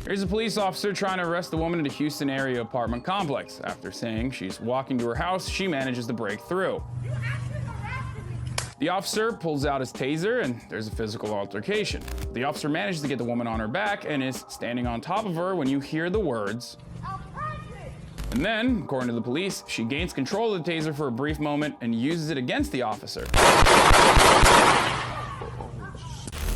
Here's a police officer trying to arrest a woman at a Houston area apartment complex. After saying she's walking to her house, she manages to break through. You actually arrested me. The officer pulls out his taser and there's a physical altercation. The officer manages to get the woman on her back and is standing on top of her when you hear the words, I'll punch it. and then, according to the police, she gains control of the taser for a brief moment and uses it against the officer.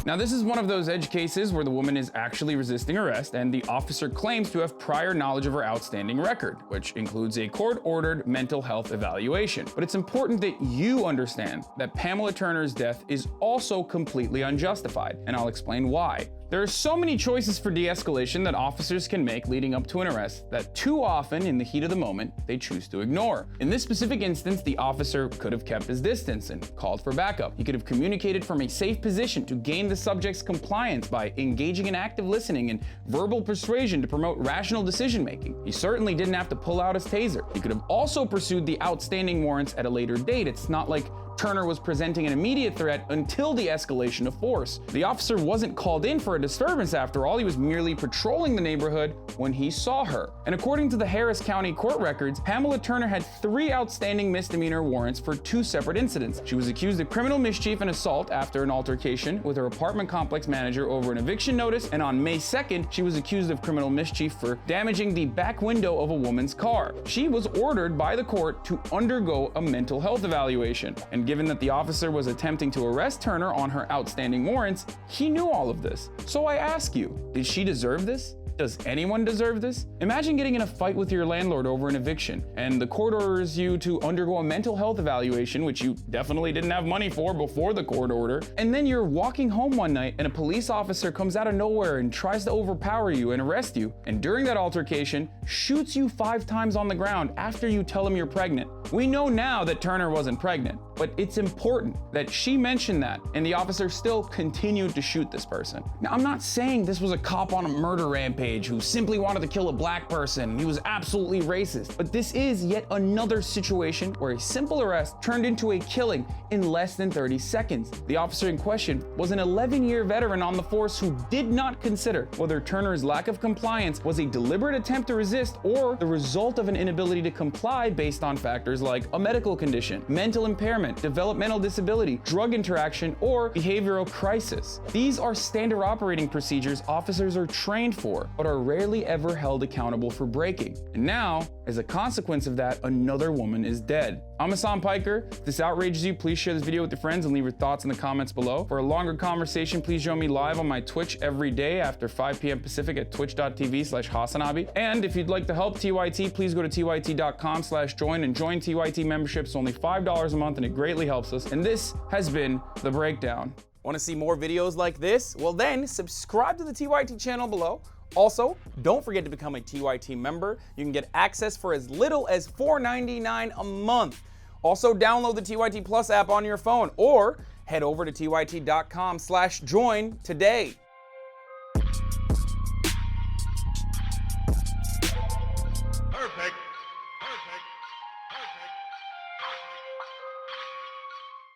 Now, this is one of those edge cases where the woman is actually resisting arrest and the officer claims to have prior knowledge of her outstanding record, which includes a court-ordered mental health evaluation. But it's important that you understand that Pamela Turner's death is also completely unjustified, and I'll explain why. There are so many choices for de-escalation that officers can make leading up to an arrest that too often, in the heat of the moment, they choose to ignore. In this specific instance, the officer could have kept his distance and called for backup. He could have communicated from a safe position to gain the subject's compliance by engaging in active listening and verbal persuasion to promote rational decision-making. He certainly didn't have to pull out his taser. He could have also pursued the outstanding warrants at a later date. It's not like Turner was presenting an immediate threat until the escalation of force. The officer wasn't called in for a disturbance after all, he was merely patrolling the neighborhood when he saw her. And according to the Harris County court records, Pamela Turner had 3 outstanding misdemeanor warrants for 2 separate incidents. She was accused of criminal mischief and assault after an altercation with her apartment complex manager over an eviction notice, and on May 2nd, she was accused of criminal mischief for damaging the back window of a woman's car. She was ordered by the court to undergo a mental health evaluation, and given that the officer was attempting to arrest Turner on her outstanding warrants, he knew all of this. So I ask you, did she deserve this? Does anyone deserve this? Imagine getting in a fight with your landlord over an eviction, and the court orders you to undergo a mental health evaluation, which you definitely didn't have money for before the court order, and then you're walking home one night and a police officer comes out of nowhere and tries to overpower you and arrest you, and during that altercation, shoots you 5 times on the ground after you tell him you're pregnant. We know now that Turner wasn't pregnant, but it's important that she mentioned that, and the officer still continued to shoot this person. Now, I'm not saying this was a cop on a murder rampage who simply wanted to kill a black person. He was absolutely racist. But this is yet another situation where a simple arrest turned into a killing in less than 30 seconds. The officer in question was an 11-year veteran on the force who did not consider whether Turner's lack of compliance was a deliberate attempt to resist or the result of an inability to comply based on factors like a medical condition, mental impairment, developmental disability, drug interaction, or behavioral crisis. These are standard operating procedures officers are trained for, but are rarely ever held accountable for breaking. And now, as a consequence of that, another woman is dead. I'm Hasan Piker. If this outrages you, please share this video with your friends and leave your thoughts in the comments below. For a longer conversation, please join me live on my Twitch every day after 5 p.m. Pacific at twitch.tv/Hasanabi. And if you'd like to help TYT, please go to tyt.com/join and join TYT memberships. Only $5 a month and it greatly helps us. And this has been The Breakdown. Want to see more videos like this? Well then, subscribe to the TYT channel below. Also, don't forget to become a TYT member. You can get access for as little as $4.99 a month. Also, download the TYT Plus app on your phone or head over to tyt.com/join today.